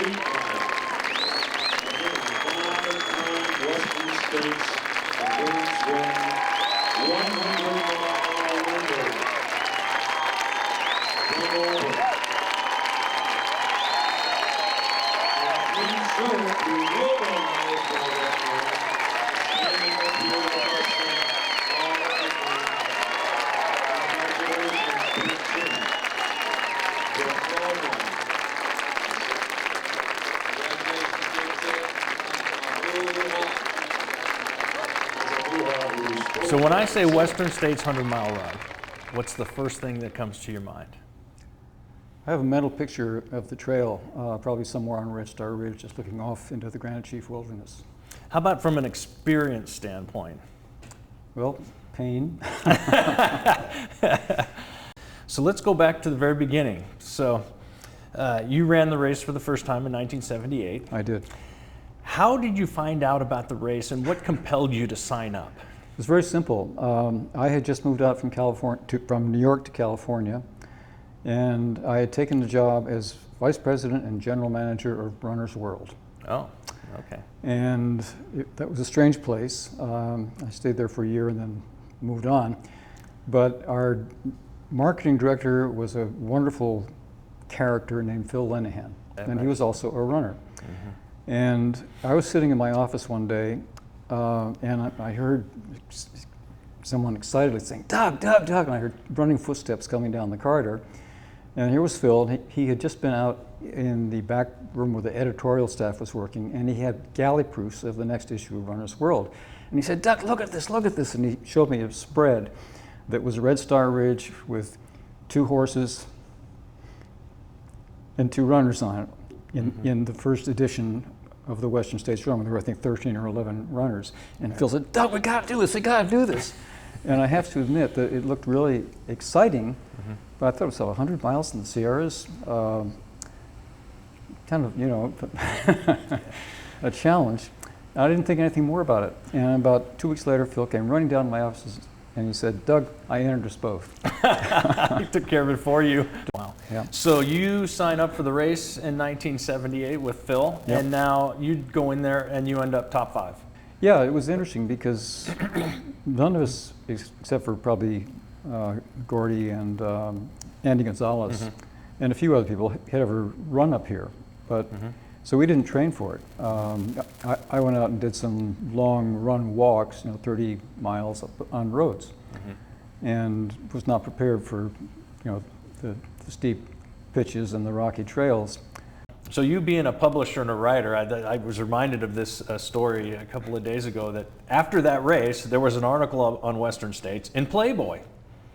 Western States endurance win, 100-mile winner from Auburn. I'm sure you will recognize by that name, standing up here with us from Auburn. Congratulations, Big Jim. So when I say Western States 100-mile run, what's the first thing that comes to your mind? I have a mental picture of the trail, probably somewhere on Red Star Ridge, just looking off into the Granite Chief Wilderness. How about from an experience standpoint? Well, pain. So let's go back to the very beginning. So you ran the race for the first time in 1978. I did. How did you find out about the race and what compelled you to sign up? It was very simple. I had just moved out from from New York to California, and I had taken the job as vice president and general manager of Runner's World. Oh, okay. And that was a strange place. I stayed there for a year and then moved on. But our marketing director was a wonderful character named Phil Linehan, and he was also a runner. Mm-hmm. And I was sitting in my office one day, and I heard someone excitedly saying, "Doug, Doug, Doug," and I heard running footsteps coming down the corridor. And here was Phil, and he had just been out in the back room where the editorial staff was working, and he had galley proofs of the next issue of Runner's World. And he said, "Doug, look at this, look at this," and he showed me a spread that was Red Star Ridge with 2 horses and 2 runners on it in the first edition of the Western States Run. There were, I think, 13 or 11 runners. And Phil said, "Doug, we gotta do this, we gotta do this." And I have to admit that it looked really exciting, but I thought it was 100 miles in the Sierras, kind of, you know, a challenge. I didn't think anything more about it. And about 2 weeks later, Phil came running down to my office and he said, "Doug, I entered us both." He took care of it for you. Wow. Yeah. So you sign up for the race in 1978 with Phil, Yep. and now you go in there and you end up top 5. Yeah, it was interesting because none of us, except for probably Gordy and Andy Gonzalez and a few other people, had ever run up here. But so we didn't train for it. I went out and did some long run walks, 30 miles up on roads, and was not prepared for, the steep pitches and the rocky trails. So you being a publisher and a writer, I was reminded of this story a couple of days ago that after that race, there was an article on Western States in Playboy.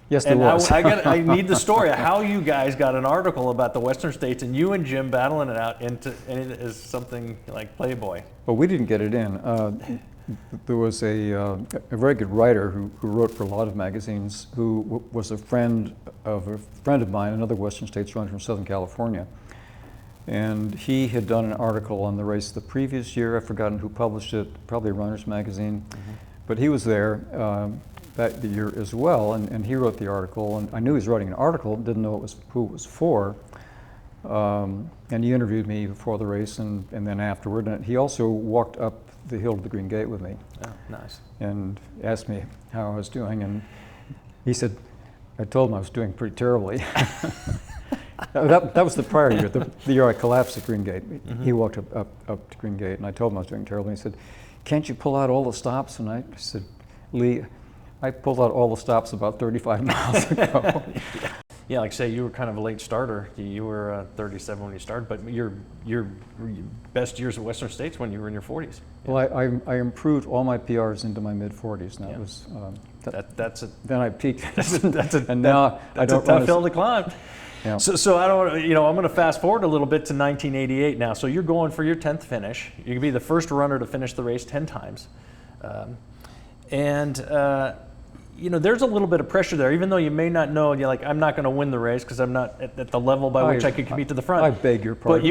Yes, there was. I need the story of how you guys got an article about the Western States and you and Jim battling it out into as something like Playboy. Well, we didn't get it in. There was a very good writer who wrote for a lot of magazines who was a friend of mine, another Western States runner from Southern California. And he had done an article on the race the previous year. I've forgotten who published it, probably Runner's Magazine. But he was there that year as well, and he wrote the article. And I knew he was writing an article, didn't know who it was for. And he interviewed me before the race and then afterward. And he also walked up the hill to the Green Gate with me. Oh, nice. And asked me how I was doing. And he said, I told him I was doing pretty terribly. That was the prior year, the year I collapsed at Green Gate. He walked up to Green Gate, and I told him I was doing terribly. He said, "Can't you pull out all the stops?" And I said, "Lee, I pulled out all the stops about 35 miles ago." Yeah, like I say, you were kind of a late starter. You were 37 when you started, but your best years at Western States when you were in your 40s. Yeah. Well, I improved all my PRs into my mid-40s, and that was that's a then I peaked. and now I don't a tough hill to climb. Yeah. So I don't, I'm going to fast forward a little bit to 1988 now. So you're going for your 10th finish. You can be the first runner to finish the race 10 times. There's a little bit of pressure there, even though you may not know, you're like, I'm not going to win the race because I'm not at the level by which I could compete to the front. I beg your pardon. But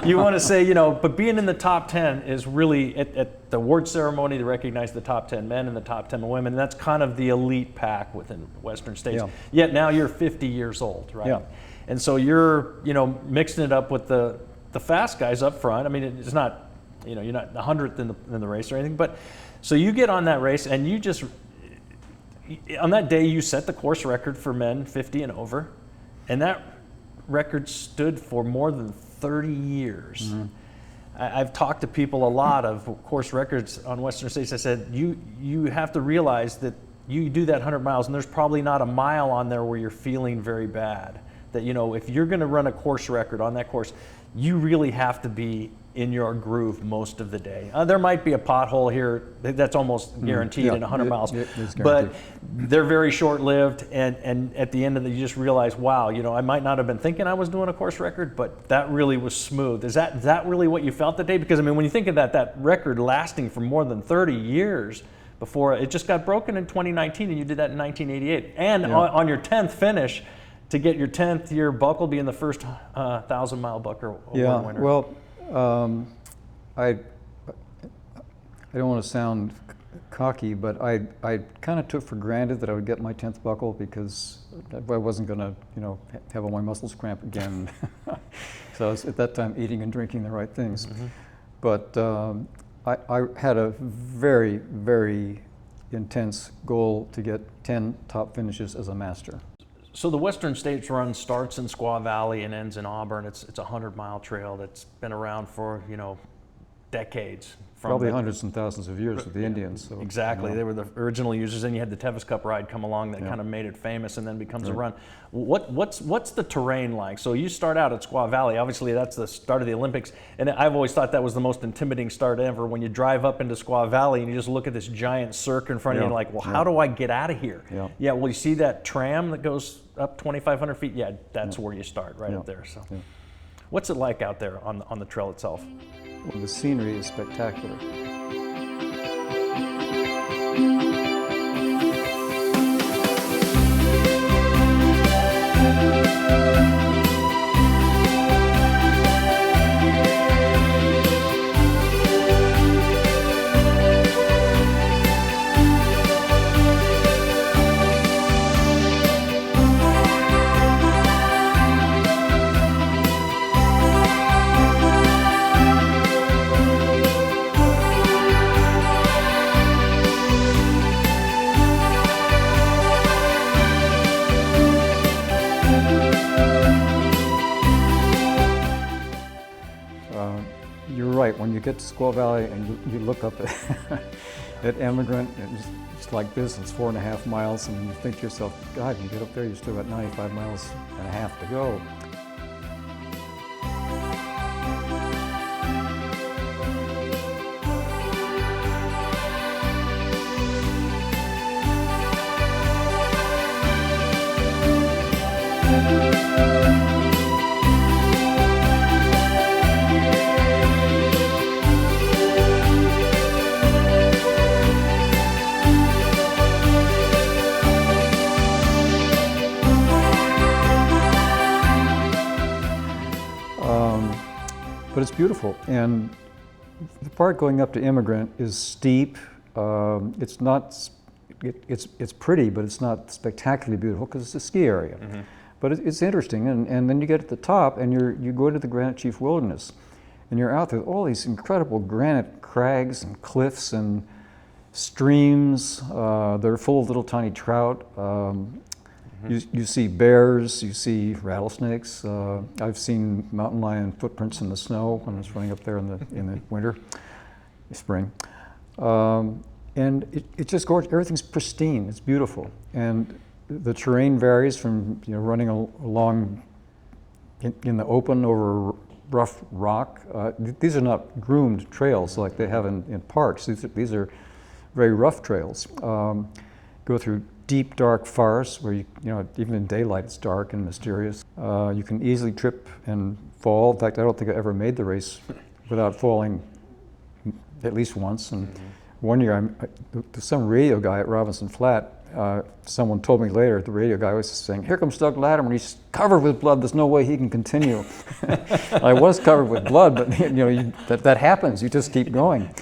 you want to say, but being in the top 10 is really, at the award ceremony, they recognize the top 10 men and the top 10 women, and that's kind of the elite pack within Western States. Yeah. Yet now you're 50 years old, right? Yeah. And so you're, mixing it up with the the fast guys up front. I mean, it's not, you're not the 100th in the race or anything, but so you get on that race and you just, on that day you set the course record for men 50 and over, and that record stood for more than 30 years. Mm-hmm. I've talked to people a lot of course records on Western States. I said, you have to realize that you do that 100 miles and there's probably not a mile on there where you're feeling very bad. That, if you're going to run a course record on that course, you really have to be in your groove most of the day. There might be a pothole here that's almost guaranteed in 100 miles, but they're very short-lived, and at the end of it, you just realize, wow, I might not have been thinking I was doing a course record, but that really was smooth. Is that really what you felt that day? Because, I mean, when you think of that record lasting for more than 30 years before it just got broken in 2019, and you did that in 1988, and on your 10th finish, to get your 10th year buckle, being the first 1,000-mile buckle winner. Well, I don't want to sound cocky, but I kind of took for granted that I would get my 10th buckle because I wasn't going to, have all my muscles cramp again. So I was at that time eating and drinking the right things. Mm-hmm. But I had a very, very intense goal to get 10 top finishes as a master. So the Western States Run starts in Squaw Valley and ends in Auburn. It's a 100-mile trail that's been around for, decades. Probably hundreds and thousands of years with the Indians. So, exactly, they were the original users. Then you had the Tevis Cup ride come along that kind of made it famous, and then becomes a run. What's the terrain like? So you start out at Squaw Valley. Obviously, that's the start of the Olympics, and I've always thought that was the most intimidating start ever. When you drive up into Squaw Valley and you just look at this giant cirque in front of you, and you're like, well, how do I get out of here? Yeah. Well, you see that tram that goes up 2,500 feet? Yeah, that's where you start, right up there. So, what's it like out there on the trail itself? Well, the scenery is spectacular. You're right. When you get to Squaw Valley and you look up at Emigrant, and it's like this, it's 4.5 miles, and you think to yourself, God, you get up there, you still got 95 miles and a half to go. But it's beautiful, and the part going up to Immigrant is steep. It's not. It's pretty, but it's not spectacularly beautiful because it's a ski area. Mm-hmm. But it's interesting, and then you get to the top, and you go to the Granite Chief Wilderness, and you're out there with all these incredible granite crags and cliffs and streams. They're full of little tiny trout. You see bears, you see rattlesnakes. I've seen mountain lion footprints in the snow when I was running up there in the winter, spring. And it's just gorgeous. Everything's pristine. It's beautiful. And the terrain varies from running along in the open over rough rock. These are not groomed trails like they have in parks. These are very rough trails. Go through deep, dark forests where even in daylight it's dark and mysterious. You can easily trip and fall. In fact, I don't think I ever made the race without falling at least once. And one year, some radio guy at Robinson Flat, someone told me later, the radio guy was saying, "Here comes Doug Latimer, and he's covered with blood. There's no way he can continue." I was covered with blood, but that happens. You just keep going.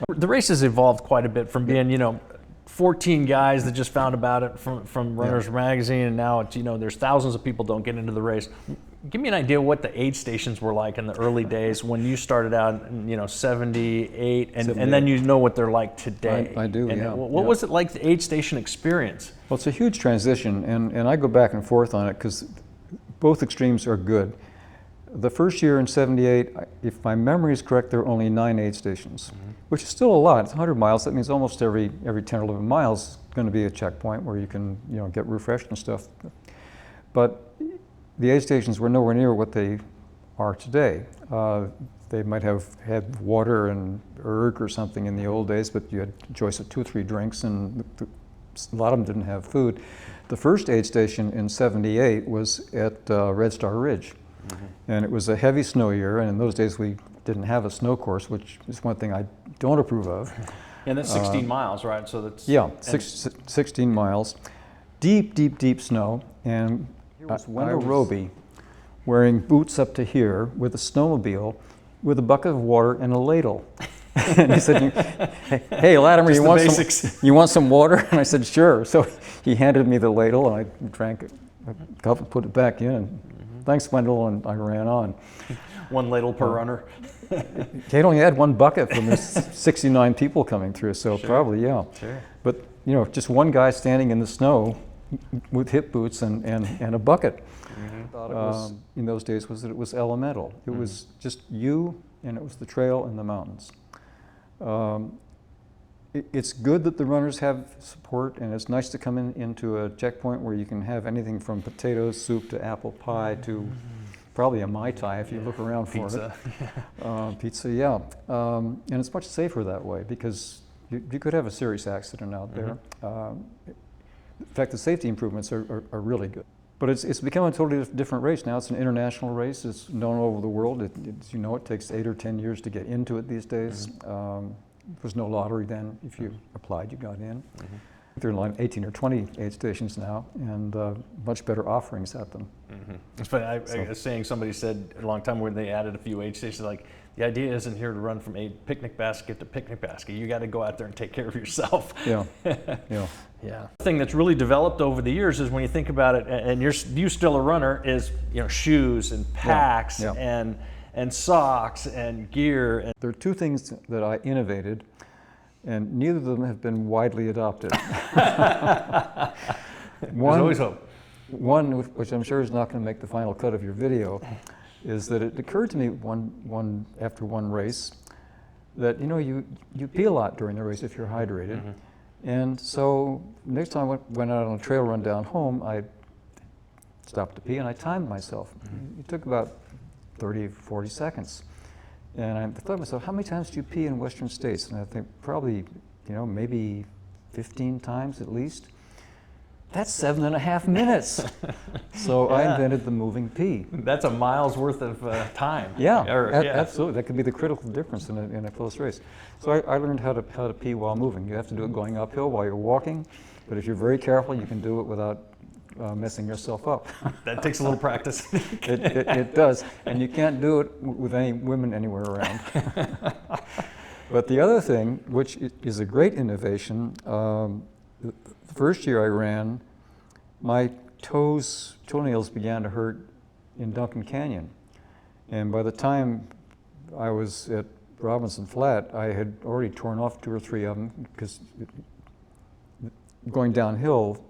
The race has evolved quite a bit from being, 14 guys that just found about it from Runner's Magazine, and now it's, there's thousands of people don't get into the race. give me an idea what the aid stations were like in the early days when you started out, in, 78, and then you know what they're like today. I do, and yeah. What was it like, the aid station experience? Well, it's a huge transition, and I go back and forth on it because both extremes are good. The first year in 78, if my memory is correct, there were only 9 aid stations, which is still a lot. It's 100 miles. That means almost every 10 or 11 miles is going to be a checkpoint where you can get refreshed and stuff. But the aid stations were nowhere near what they are today. They might have had water and erg or something in the old days, but you had a choice of 2 or 3 drinks, and a lot of them didn't have food. The first aid station in 78 was at Red Star Ridge. And it was a heavy snow year, and in those days we didn't have a snow course, which is one thing I don't approve of. And that's 16 miles, right? So that's 16 miles, deep, deep, deep snow, and I was Wendell Roby wearing boots up to here with a snowmobile, with a bucket of water and a ladle. And he said, "Hey, Latimer, you want some water?" And I said, "Sure." So he handed me the ladle, and I drank it, a cup, and put it back in. And thanks, Wendell, and I ran on. 1 ladle per runner. They only had 1 bucket from the 69 people coming through, so probably, yeah. Sure. But, just one guy standing in the snow with hip boots and a bucket. Thought it was, in those days, was that it was elemental. It was just you, and it was the trail and the mountains. It's good that the runners have support, and it's nice to come into a checkpoint where you can have anything from potato soup to apple pie to probably a Mai Tai if you look around for Pizza. it. Pizza, yeah. And it's much safer that way because you could have a serious accident out there. In fact, the safety improvements are really good. But it's become a totally different race now. It's an international race. It's known all over the world. It takes 8 or 10 years to get into it these days. There was no lottery then. If you applied, you got in. There are like 18 or 20 aid stations now, and much better offerings at them. It's funny, I was saying, somebody said a long time when they added a few aid stations, like, the idea isn't here to run from a picnic basket to picnic basket. You got to go out there and take care of yourself. Yeah, yeah. The thing that's really developed over the years is when you think about it, and you're still a runner, is shoes and packs and socks and gear. And there are 2 things that I innovated, and neither of them have been widely adopted. There's always hope. One, which I'm sure is not going to make the final cut of your video, is that it occurred to me after one race that you pee a lot during the race if you're hydrated. And so next time I went out on a trail run down home, I stopped to pee and I timed myself. It took about 30, 40 seconds. And I thought to myself, how many times do you pee in Western states? And I think probably, maybe 15 times at least. That's 7.5 minutes. So I invented the moving pee. That's a mile's worth of time. Yeah, absolutely. That could be the critical difference in a close race. So I learned how to pee while moving. You have to do it going uphill while you're walking, but if you're very careful, you can do it without messing yourself up. That takes a little practice. It does, and you can't do it with any women anywhere around. But the other thing, which is a great innovation, the first year I ran, my toenails began to hurt in Duncan Canyon. And by the time I was at Robinson Flat, I had already torn off 2 or 3 of them because going downhill,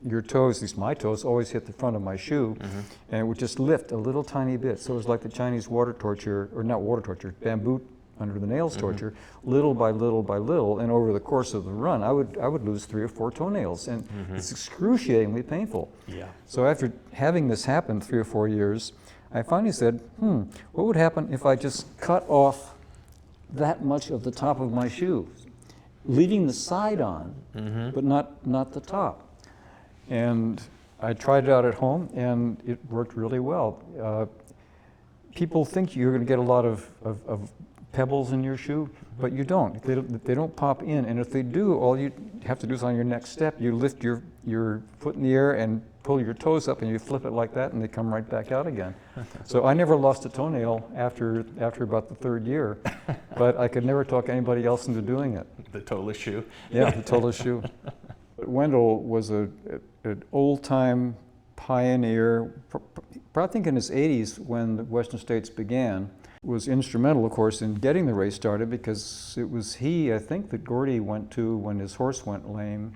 your toes, at least my toes, always hit the front of my shoe, and it would just lift a little tiny bit. So it was like the Chinese water torture, or not water torture, bamboo under the nails torture, little by little by little, and over the course of the run, I would lose 3 or 4 toenails, and it's excruciatingly painful. Yeah. So after having this happen 3 or 4 years, I finally said, what would happen if I just cut off that much of the top of my shoe, leaving the side on, but not the top? And I tried it out at home, and it worked really well. People think you're going to get a lot of pebbles in your shoe, but you don't. They don't pop in, and if they do, all you have to do is on your next step, you lift your foot in the air and pull your toes up, and you flip it like that, and they come right back out again. So I never lost a toenail after about the 3rd year, but I could never talk anybody else into doing it. The toeless shoe. Yeah, the toeless shoe. But Wendell was an old-time pioneer. I think in his 80s when the Western States began, was instrumental, of course, in getting the race started because it was he, I think, that Gordy went to when his horse went lame.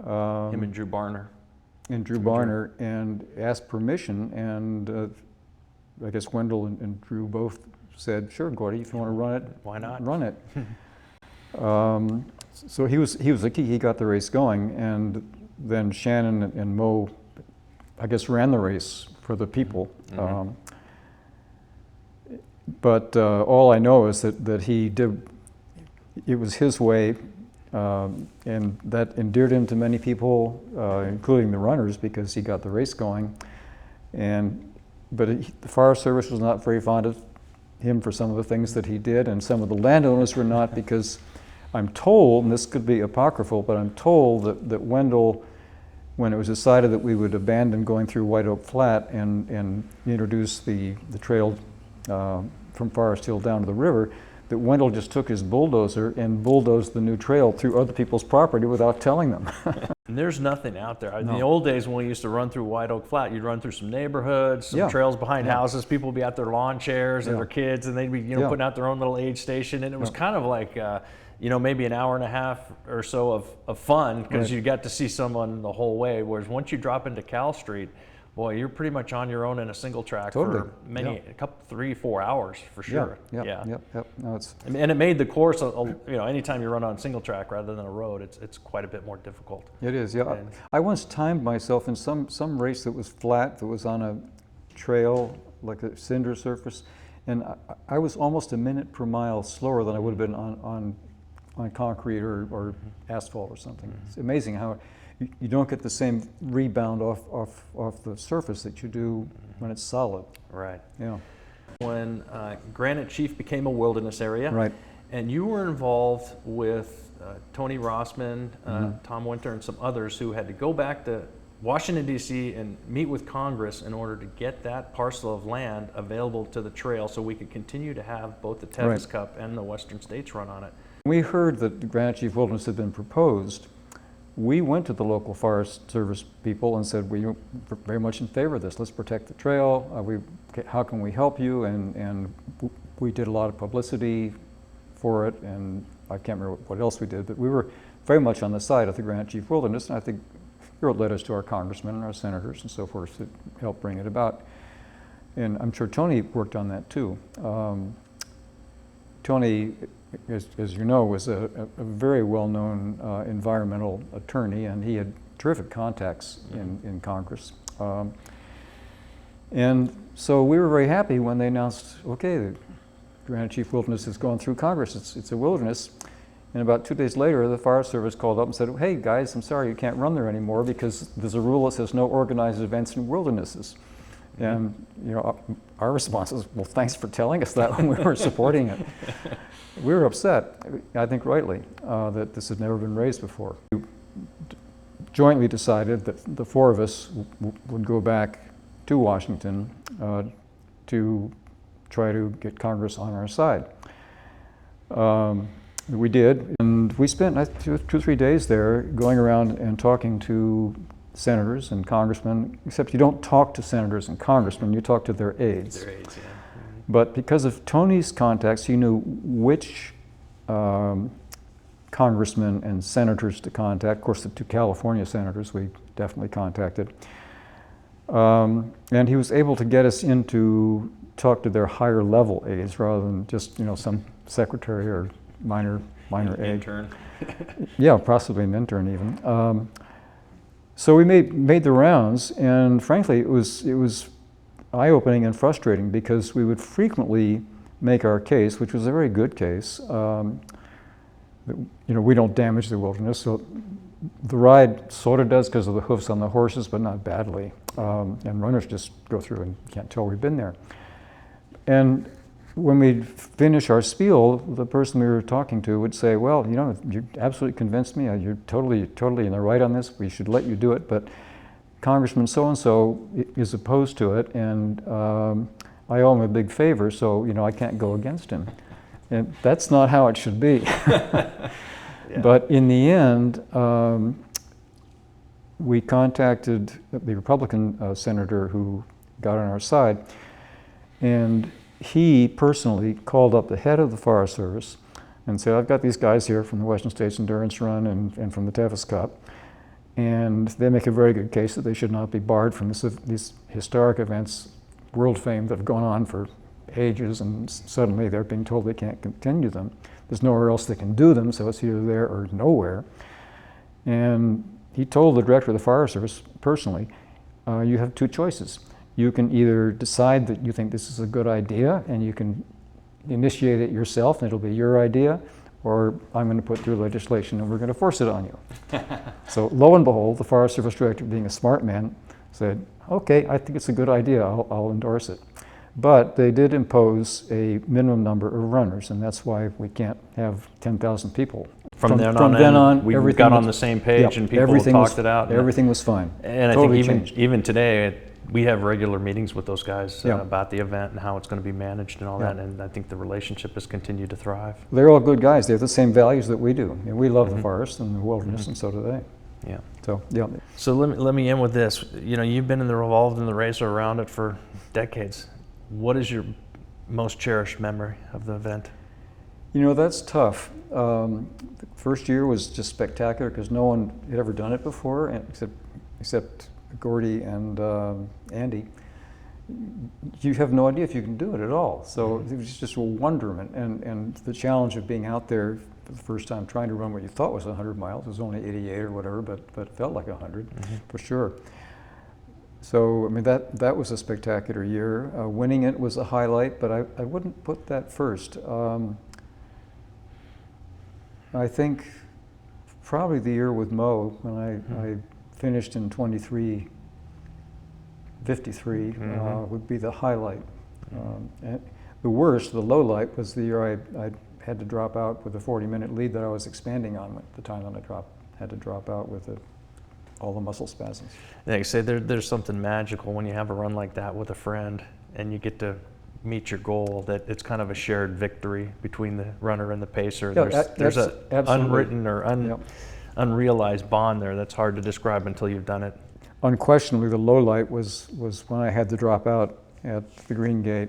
Him and Drew Barner. And Drew Barner, and asked permission, and I guess Wendell and Drew both said, "Sure, Gordy, if you want to run it, why not? Run it." So he was the key. He got the race going, and then Shannon and Mo, I guess, ran the race for the people. Mm-hmm. But all I know is that he did. It was his way. And that endeared him to many people, including the runners, because he got the race going. But the Forest Service was not very fond of him for some of the things that he did, and some of the landowners were not, because I'm told, and this could be apocryphal, but I'm told that Wendell, when it was decided that we would abandon going through White Oak Flat and introduce the trail from Forest Hill down to the river, that Wendell just took his bulldozer and bulldozed the new trail through other people's property without telling them. And there's nothing out there. In No. the old days when we used to run through White Oak Flat, you'd run through some neighborhoods, some Yeah. trails behind Yeah. houses. People would be out there lawn chairs and Yeah. their kids, and they'd be Yeah. putting out their own little aid station. And it was Yeah. kind of like maybe an hour and a half or so of fun, because Right. you got to see someone the whole way. Whereas once you drop into Cal Street, boy, you're pretty much on your own in a single track Totally. for Yeah. a couple, 3-4 hours for sure. Yep. No, it's And it made the course, anytime you run on single track rather than a road, it's quite a bit more difficult. It is, yeah. And- I once timed myself in some race that was flat, that was on a trail, like a cinder surface, and I was almost a minute per mile slower than I would have been on concrete or asphalt or something. It's amazing how you don't get the same rebound off the surface that you do when it's solid. Right. Yeah. When Granite Chief became a wilderness area, Right. and you were involved with Tony Rossman, Tom Winter, and some others who had to go back to Washington, D.C. and meet with Congress in order to get that parcel of land available to the trail so we could continue to have both the Tevis Right. Cup and the Western States run on it. We heard that the Granite Chief Wilderness had been proposed. We went to the local Forest Service people and said, we're very much in favor of this. Let's protect the trail. How can we help you? And we did a lot of publicity for it, and I can't remember what else we did, but we were very much on the side of the Granite Chief Wilderness, and I think he wrote letters to our congressmen and our senators and so forth to help bring it about. And I'm sure Tony worked on that too. Tony, as you know, was a very well-known environmental attorney, and he had terrific contacts in Congress. And so we were very happy when they announced, okay, the Granite Chief Wilderness has gone through Congress, it's a wilderness. And about 2 days later, the Forest Service called up and said, hey guys, I'm sorry you can't run there anymore because there's a rule that says no organized events in wildernesses. And our response is, well, thanks for telling us that when we were supporting it. We were upset, I think rightly, that this had never been raised before. We jointly decided that the four of us would go back to Washington to try to get Congress on our side. We did, and we spent 2 or 3 days there going around and talking to senators and congressmen, except you don't talk to senators and congressmen, you talk to their aides. Their aides, yeah. But because of Tony's contacts, he knew which congressmen and senators to contact. Of course, the 2 California senators we definitely contacted. And he was able to get us in to talk to their higher level aides rather than just some secretary or minor aide. Intern. Yeah, possibly an intern even. So we made the rounds, and frankly, it was eye-opening and frustrating because we would frequently make our case, which was a very good case. We don't damage the wilderness, so the ride sort of does because of the hoofs on the horses, but not badly. And runners just go through and can't tell we've been there. And when we'd finish our spiel, the person we were talking to would say, well, you absolutely convinced me. You're totally in the right on this. We should let you do it. But Congressman so-and-so is opposed to it, and I owe him a big favor, so I can't go against him. And that's not how it should be. Yeah. But in the end, we contacted the Republican senator who got on our side. And he personally called up the head of the Forest Service and said, I've got these guys here from the Western States Endurance Run and from the Tevis Cup, and they make a very good case that they should not be barred from these historic events, world fame, that have gone on for ages, and suddenly they're being told they can't continue them. There's nowhere else they can do them, so it's either there or nowhere. And he told the director of the Forest Service personally, you have two choices. You can either decide that you think this is a good idea and you can initiate it yourself and it'll be your idea, or I'm going to put through legislation and we're going to force it on you. So lo and behold, the Forest Service director, being a smart man, said, okay, I think it's a good idea, I'll endorse it. But they did impose a minimum number of runners, and that's why we can't have 10,000 people. From then on, we got on the same page, and people talked it out. Everything was fine. And totally I think even today, we have regular meetings with those guys about the event and how it's going to be managed and all that, and I think the relationship has continued to thrive. They're all good guys. They have the same values that we do. And we love the forest and the wilderness, and so do they. Yeah. So, yeah. So let me end with this. You know, you've been involved in the race or around it for decades. What is your most cherished memory of the event? You know, that's tough. The first year was just spectacular because no one had ever done it before, except Gordy and Andy. You have no idea if you can do it at all. So it was just a wonderment. And the challenge of being out there for the first time, trying to run what you thought was 100 miles. It was only 88 or whatever, but it felt like 100 for sure. So, I mean, that was a spectacular year. Winning it was a highlight, but I wouldn't put that first. I think probably the year with Mo, when I finished in 23:53, would be the highlight. And the worst, the low light, was the year I had to drop out with a 40-minute lead that I was expanding on at the time that I had to drop out with all the muscle spasms. Like I say, there's something magical when you have a run like that with a friend and you get to meet your goal, that it's kind of a shared victory between the runner and the pacer. Yeah, there's an unwritten or unrealized bond there that's hard to describe until you've done it. Unquestionably, the low light was when I had to drop out at the Green Gate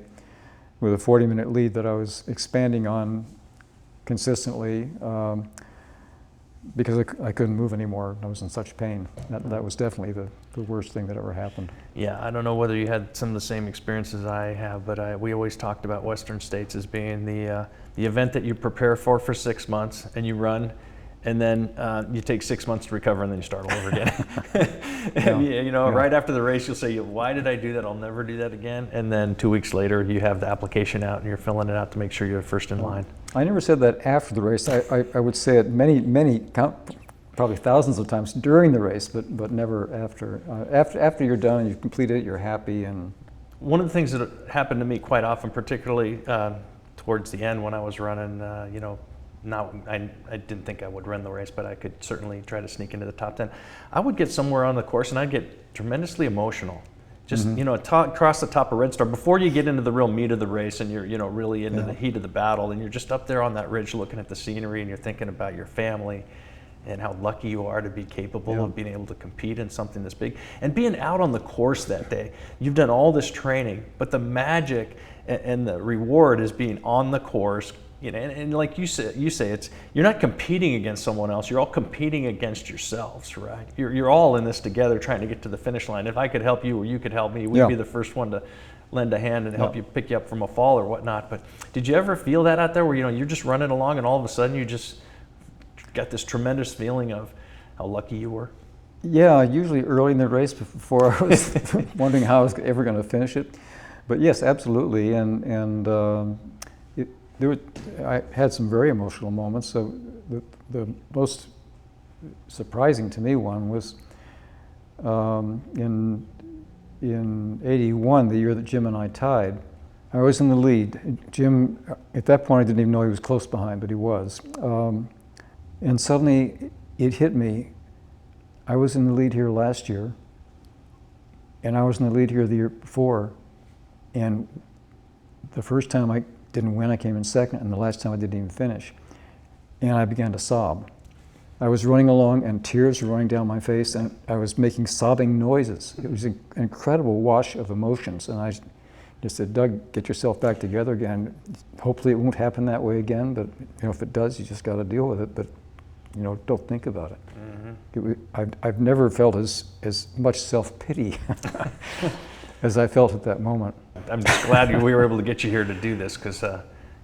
with a 40-minute lead that I was expanding on consistently because I couldn't move anymore. I was in such pain. That was definitely the worst thing that ever happened. Yeah, I don't know whether you had some of the same experiences I have, but we always talked about Western States as being the event that you prepare for 6 months and you run, and then you take 6 months to recover and then you start all over again. Right after the race you'll say, why did I do that? I'll never do that again. And then 2 weeks later you have the application out and you're filling it out to make sure you're first in line. I never said that after the race. I would say it many, probably thousands of times during the race, but never after. After you're done and you've completed it, you're happy. And one of the things that happened to me quite often, particularly towards the end when I was running, I didn't think I would run the race, but I could certainly try to sneak into the top 10. I would get somewhere on the course and I'd get tremendously emotional. Just, across the top of Red Star, before you get into the real meat of the race and you're, really into the heat of the battle, and you're just up there on that ridge looking at the scenery and you're thinking about your family and how lucky you are to be capable of being able to compete in something this big. And being out on the course that day, you've done all this training, but the magic and the reward is being on the course. And like you say, it's, you're not competing against someone else. You're all competing against yourselves, right? You're all in this together, trying to get to the finish line. If I could help you or you could help me, we'd be the first one to lend a hand and help you, pick you up from a fall or whatnot. But did you ever feel that out there, where you're just running along and all of a sudden you just got this tremendous feeling of how lucky you were? Yeah, usually early in the race before I was wondering how I was ever going to finish it. But yes, absolutely, I had some very emotional moments. So the most surprising to me one was in '81, the year that Jim and I tied. I was in the lead. Jim, at that point, I didn't even know he was close behind, but he was. And suddenly it hit me. I was in the lead here last year, and I was in the lead here the year before, and the first time I didn't win, I came in second, and the last time I didn't even finish. And I began to sob. I was running along and tears were running down my face and I was making sobbing noises. It was an incredible wash of emotions, and I just said, Doug, get yourself back together again. Hopefully it won't happen that way again, but if it does, you just got to deal with it, but don't think about it. I've never felt as much self-pity as I felt at that moment. I'm just glad we were able to get you here to do this, because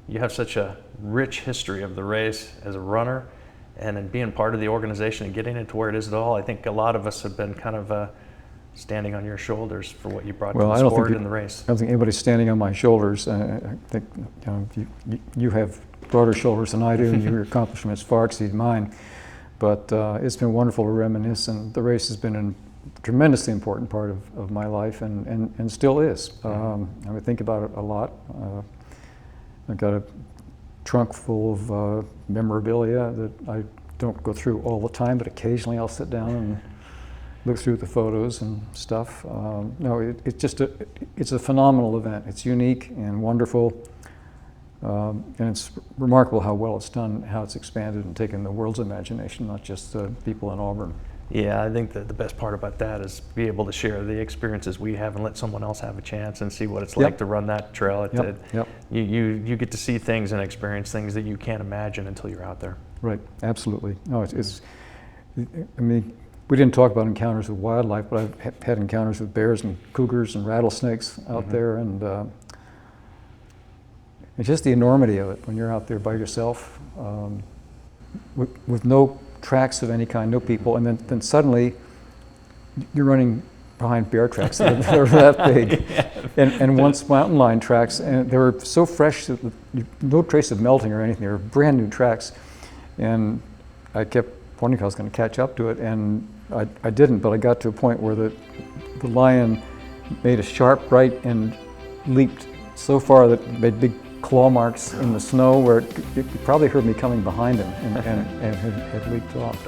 you have such a rich history of the race as a runner, and in being part of the organization and getting it to where it is at all. I think a lot of us have been kind of standing on your shoulders for what you brought to the sport and the race. I don't think anybody's standing on my shoulders. I think you have broader shoulders than I do, and your accomplishments far exceed mine. But it's been wonderful to reminisce, and the race has been a tremendously important part of my life, and still is. I would think about it a lot. I've got a trunk full of memorabilia that I don't go through all the time, but occasionally I'll sit down and look through the photos and stuff. No, it's a phenomenal event. It's unique and wonderful. And it's remarkable how well it's done, how it's expanded and taken the world's imagination, not just the people in Auburn. Yeah, I think that the best part about that is be able to share the experiences we have and let someone else have a chance and see what it's like to run that trail. You get to see things and experience things that you can't imagine until you're out there. Right, absolutely. No, I mean, we didn't talk about encounters with wildlife, but I've had encounters with bears and cougars and rattlesnakes out there, and it's just the enormity of it when you're out there by yourself, with no tracks of any kind, no people, and then suddenly you're running behind bear tracks that are that big, and once mountain lion tracks, and they were so fresh that no trace of melting or anything. They were brand new tracks, and I kept wondering if I was going to catch up to it, and I didn't, but I got to a point where the lion made a sharp right and leaped so far that it made big claw marks in the snow where it probably heard me coming behind him and had leaped off.